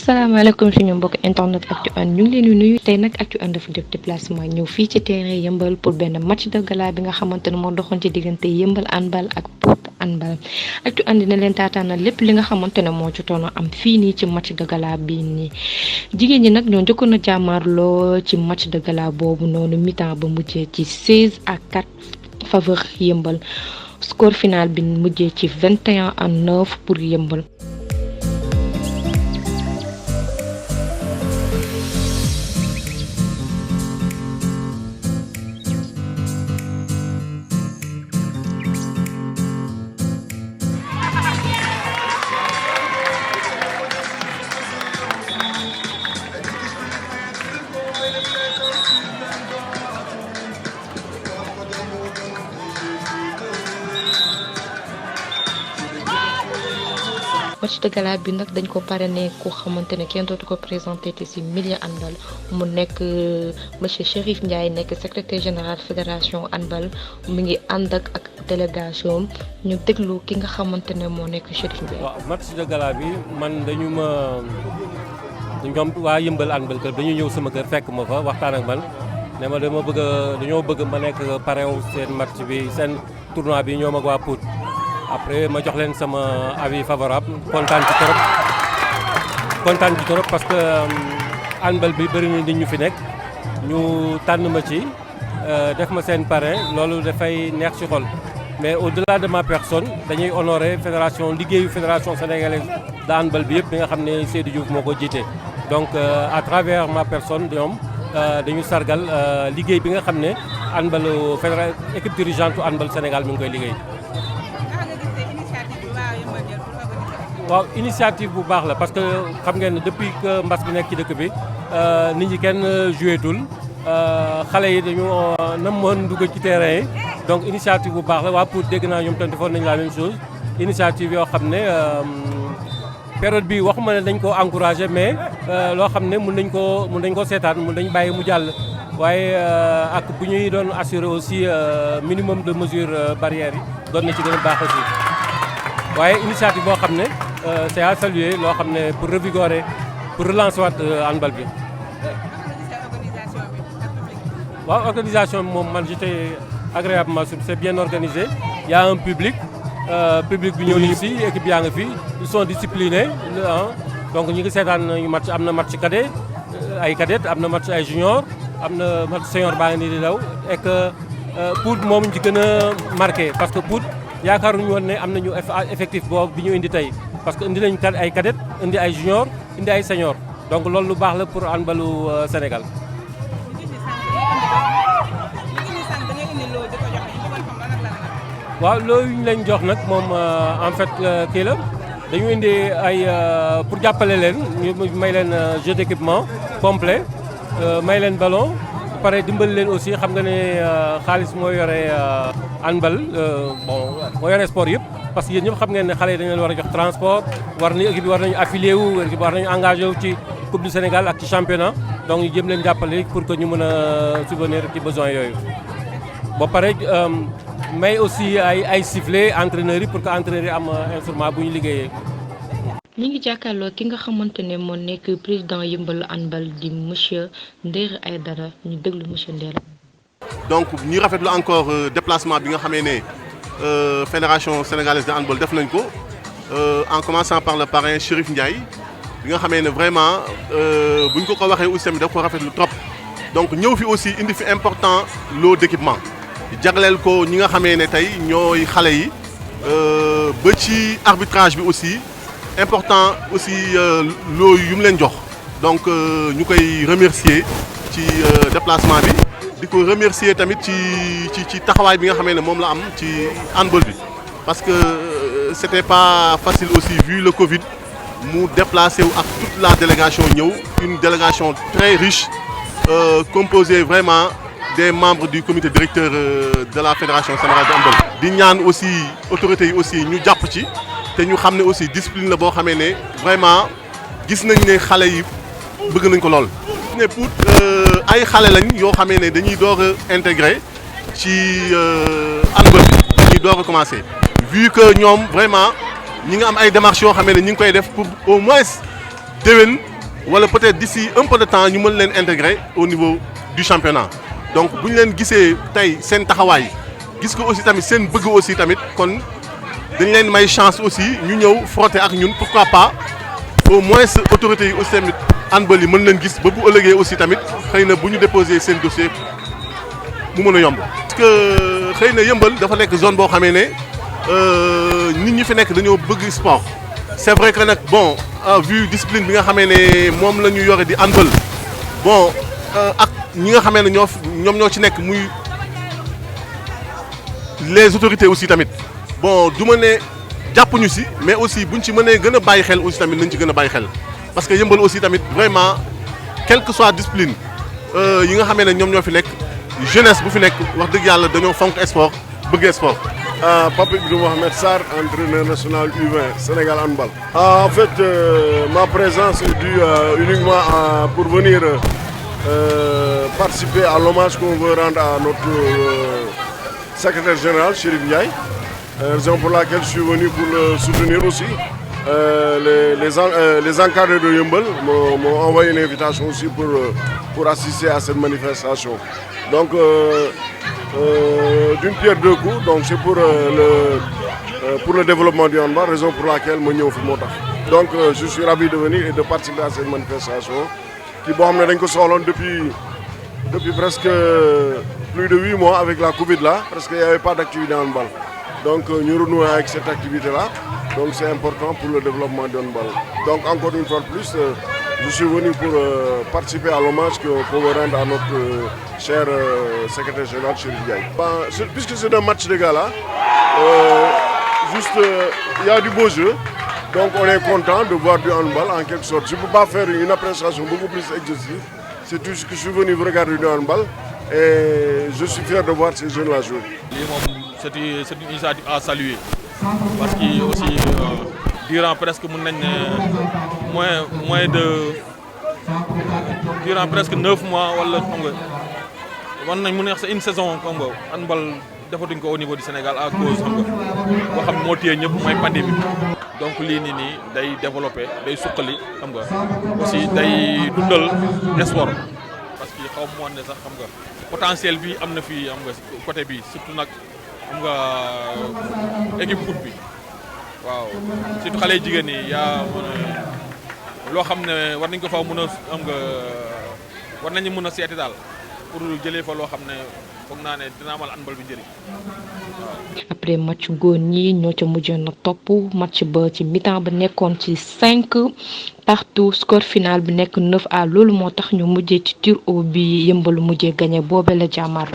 asalaamaaleykum suñu mbokk internet Actu 1 ñu ngi leen di nuyu tey nag Actu 1 dafa def déplacement ñëw fii ci terrain yëmbal pour benn match de gala bi nga xamante ne moo doxoon ci diggante yëmbal handball ak Pout handball Actu 1 dina leen taataanal lépp li nga xamante ne moo jotoon a am fii nii ci match de gala bii nii jigéen ñi nag ñoo njëkkoon a jàmmaarloo ci match de gala boobu noonu mi-temps ba mujjee ci 16-4 faveur yëmbal score final bi mujjee ci 21-9 pour yëmbal. match de gala bi nag dañ ko parrainé ku xamante ne kenn dootu ko présenté te ci milieu handball mu nekk monsieur Chérif Ndiaye nekk secrétaire général fédération handball mu ngi ànd ak délégation ñu déglu ki nga xamante ne moo nekk Chérif Ndiaye. waaw match de gala bi man ñoom waa yëmbal handball club dañu ñëw sama kër fekk ma fa waxtaan ak man ne ma dañoo bëgg ma nekk parrain wu seen match bi seen tournoi bi ñoom ak waa Pout. après ma jox leen sama avis favorable kontaan ci trop parce que handball bi bëri na nit ñu fi nekk ñu tànn ma ci def ma seen parrain loolu dafay neex ci xol mais au-delà de ma personne dañuy honorer liggéeyu fédération sénégalaise de handball bi yëpp bi nga xam ne Seydou Diouf moo ko jiite. donc à travers ma personne ñoom dañu sargal liggéey bi nga xam ne handball équipe dirigeante handball Sénégal mi ngi koy liggéey. waaw initiative bu baax la parce que xam ngeen ne depuis que mbas bi nekk ci dëkk bi nit ñi kenn joué tul xale yi dañu namoon dugg ci terrain yi donc initiative bu baax la waa Pout dégg naa ñoom tamit defoon nañu la même chose initiative yoo xam ne période bi waxuma ne dañ ko encouragé mais loo xam ne mun nañ ko seetaan mun nañ bàyyi mu jàll waaye ak bu ñuy doon assurer aussi minimum de mesures barrières yi doon na ci gën a baax aussi waaye initiative boo xam ne c'est à saluer loo xam ne pour revigorer pour relancer waat handball bi. waaw organisation bi moom man j'étais agréablement surpris, c'est bien organisé. Il y a un public bi ñëw nañu fi équipe yaa ngi fi ils sont disciplinés donc ñu ngi seetaan match am na match cadet ay cadet am na match ay junior am na match senior baa ngi nii di daw et que Pout moom ci gën a marqué parce que Pout yaakaaruñu woon ne am nañu effectif boobu bi ñu indi tey parce que indi nañu ay cadet indi ay junior indi ay senior donc loolu lu baax la pour handballu Sénégal. waaw loolu ñu leen jox nag moom en fait kii la dañu indi ay pour jàppale leen ñu may leen jeu d'équipement complet may leen ballon ba pare dimbali leen aussi xam nga ne xaalis moo yore handball moo yore sport yëpp parce que yéen ñëpp xam ngeen ne xale yi dañu leen war a jox transport équipe bi war nañu affilié wu équipe bi war nañu engagé wu ci coupe du Sénégal ak ci championnat donc ñu jëm leen jàppale pour que ñu mën a subvenir ci besoin yooyu ba pare mais aussi ay sifflet entraîneurs yi pour que entraîneurs yi am instrument bu ñu liggéeyee. ñi ngi jàkkaarloo ki nga xamante ne moo nekk président yëmbal handball di monsieur Nder Aïdara ñu déglu monsieur Nder. donc ñu rafetlu encore déplacement bi nga xamee ne fédération sénégalaise de handball def nañ ko en commençant par le parrain Chérif Ndiaye bi nga xamee ne vraiment bu ñu ko waxee aussi tamit daf ko rafetlu trop donc ñëw fi aussi indi fi important lot d'équipement. jagleel ko ñi nga xamee ne tey ñooy xale yi ba ci arbitrage bi aussi important aussi loo yu mu leen jox donc ñu koy remercier ci déplacement bi di ko remercier tamit ci taxawaay bi nga xamee ne moom la am ci handball bi parce que c'était pas facile aussi vu le Covid mu déplacé wu ak toute la délégation ñëw une délégation très riche composée vraiment des membres du comité directeur de la fédération sénégalaise de handball di ñaan aussi autorités yi aussi ñu jàpp ci te ñu xam ne aussi discipline la boo xamee ne vraiment gis nañ ne xale yi bëgg nañ ko lool. ne Pout ay xale lañ yoo xamee ne dañuy door a intégré ci handball bi dañuy door a commencé vu que ñoom vraiment ñi nga am ay démarches yoo xamee ne ñi ngi koy def pour au moins déwén wala peut-être d'ici un peu de temps ñu mën leen intégrer au niveau du championnat donc bu ñu leen gisee tey seen taxawaay gis ko aussi tamit seen bëgg aussi tamit kon dañ leen may chance aussi ñu ñëw frotter ak ñun pourquoi pas au moins autorités yi aussi tamit handball yi mën leen gis ba bu ëllëgee aussi tamit xëy na bu ñu déposer seen dossier mu mën a yomb. parce que xëy na yëmbal dafa nekk zone boo xamee ne nit ñi fi nekk dañoo bëgg sport c'est vrai que nag bon vu discipline bi nga xamee ne moom la ñu yore di handball bon ak ñi nga xamee ne ñoom ñoo ci nekk muy les autorités aussi tamit bon du ma ne jàpp ñu si mais aussi buñ ci mënee gën a bàyyi xel aussi tamit nañ ci gën a bàyyi xel parce que yëmbal aussi tamit vraiment quelle que soit discipline yi nga xamee ne ñoom ñoo fi nekk jeunesse bu fi nekk wax dëgg yàlla dañoo fonk sport bëgg sport. Pape Ibou Mohamed Sarr, entraîneur national U20 Sénégal handball. En fait, ma présence est due uniquement pour venir participer à l'hommage qu'on veut rendre à notre secrétaire général, Chérif Ndiaye. Raison pour laquelle je suis venu pour le soutenir aussi. Les encadrés de Yeumbeul m'ont envoyé une invitation aussi pour assister à cette manifestation. Donc, d'une pierre deux coups, donc c'est pour le développement du handball, raison pour laquelle je suis venu. Donc je suis ravi de venir et de participer à cette manifestation qui depuis presque plus de 8 mois avec la Covid là, parce qu'il n'y avait pas d'activité handball. Donc nous renouons avec cette activité là, donc c'est important pour le développement du handball. Donc encore une fois de plus, je suis venu pour participer à l'hommage qu'on veut rendre à notre cher secrétaire général Chérif Ndiaye. Puisque c'est un match de gala, il y a du beau jeu, donc on est content de voir du handball en quelque sorte. Je ne peux pas faire une appréciation beaucoup plus exhaustive, c'est tout ce que je suis venu regarder du handball et je suis fier de voir ces jeunes-là jouer. C'est une initiative à saluer parce que aussi durant presque durant presque 9 mois wala c'est une saison comme handball defatuñ ko au niveau du Sénégal à cause boo xam moo téye ñëpp mooy pandémie bi donc lii nii day développer day suqali xam nga aussi day dundal sport parce que xaw ma woon ne sax xam nga potentiel bi am na fii xam nga côté bi surtout nag xam nga équipe foot bi waaw surtout xale jigéen ñi yaa loo xam ne war nañ ko fa mën a xam nga war nañu mën a seeti daal pour jëlee fa loo xam ne foog naa ne dina amal handball bi njëriñ. après match góor ñi ñoo ca mujjoon na topp match ba ci mi-temps ba nekkoon ci 5 partout score final bi nekk 9-à loolu moo tax ñu mujjee ci tir au but Yeumbeul mujjee gagné boobee la jàmmar.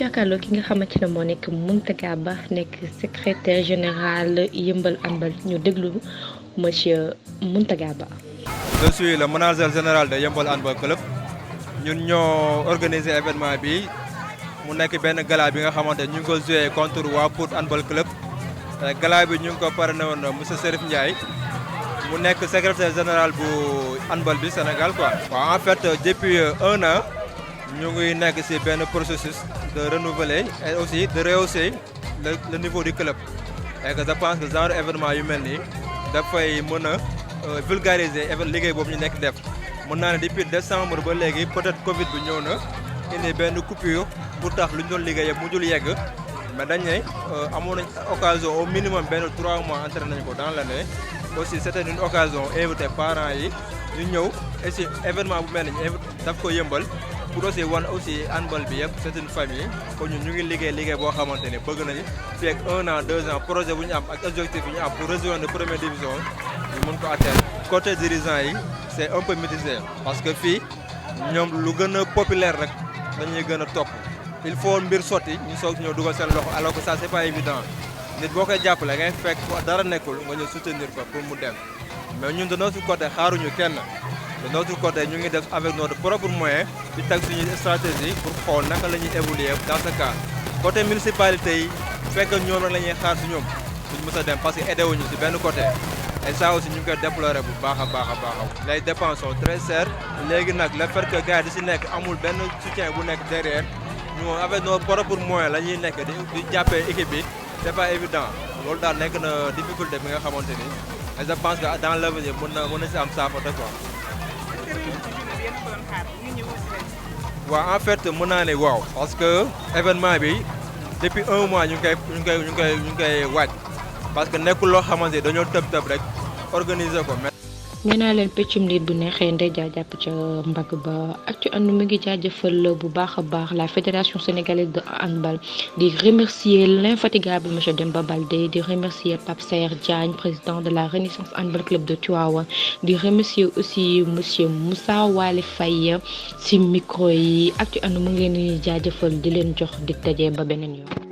jàkkaarloo ki nga xamante ne moo nekk Mountaga Ba nekk secrétaire général Yeumbeul Handball ñu déglu monsieur Mountaga Ba. Je suis le manager général de Yeumbeul Handball Club ñun ñoo organisé événement bi mu nekk benn gala bi nga xamante ñu ngi ko joué contre waa Pout Handball Club gala bi ñu ngi ko parrainé woon monsieur Serif Ndiaye mu nekk secrétaire général bu handball bi Sénégal quoi. waaw en fait depuis 1 an ñu ngi nekk ci benn processus de renouveler et aussi de rehausser le niveau du club et que je pense que genre événement yu mel nii dafay mën a vulgariser liggéey boobu ñu nekk def mën naa ne depuis décembre ba léegi peut-être Covid bi ñëw na indi benn coupure pour tax lu ñu doon liggéey yëpp mujjul yegg mais dañ ne amoon nañ occasion au minimum benn 3 mois entraîné nañ ko dans l'année aussi c'était une occasion invité parents yi ñu ñëw et si événement bu mel ni daf ko yëmbal pour aussi wan aussi handball bi yëpp c'est une famille kon ñun ñu ngi liggéey boo xamante ne bëgg nañu fii ak 1 an 2 ans projet bu ñu am ak objectif bu ñu am pour rejoindre première division ñu mën ko atteindre. côté dirigeant yi c'est un peu mitigé parce que fii ñoom lu gën a populaire rek dañuy gën a topp il faut mbir sotti ñu soog ñoo dugal seen loxo alors que ça c'est pas évident nit boo koy jàppale ngay fekk dara nekkul nga ñëw soutenir ko pour mu dem mais ñun de notre côté xaaruñu kenn. de notre côté ñu ngi def avec notre propre moyen di teg suñu stratégie pour xool naka la ñuy évoluer dans ce cas côté municipalité yi fekk ñoom rek la ñuy xaar si ñoom duñ mës a dem parce que aidé wuñu si benn côté et ça aussi ñu ngi koy déplorer bu baax a baax a baax les dépenses sont très chères léegi nag le fait que gars yi di si nekk amul benn soutien bu nekk derrière ñu avec nos propres moyens la ñuy nekk di jàppee équipe bi c'est pas évident loolu daal nekk na difficulté bi nga xamante ni et je pense que dans l'avenir mën na si am saafara quoi. waaw en fait mën naa ne waaw parce que événement bi depuis 1 mois ñu ngi koy waaj parce que nekkul loo xamante dañoo tëb rek organiser ko. nee naa leen peccum liit bu neexee ndey jaa jàpp ca mbagg ba Actu And mu ngi jaajëfal bu baax a baax la fédération sénégalaise de handball di remercier l'infatigable monsieur Demba Baldé di remercier Pape Saer Diagne président de la Renaissance Handball Club de Tivaouane di remercier aussi monsieur Moussa Wali Faye ci micro yi Actu And mu ngi leen di jaajëfal di leen jox dig daje ba beneen yoon.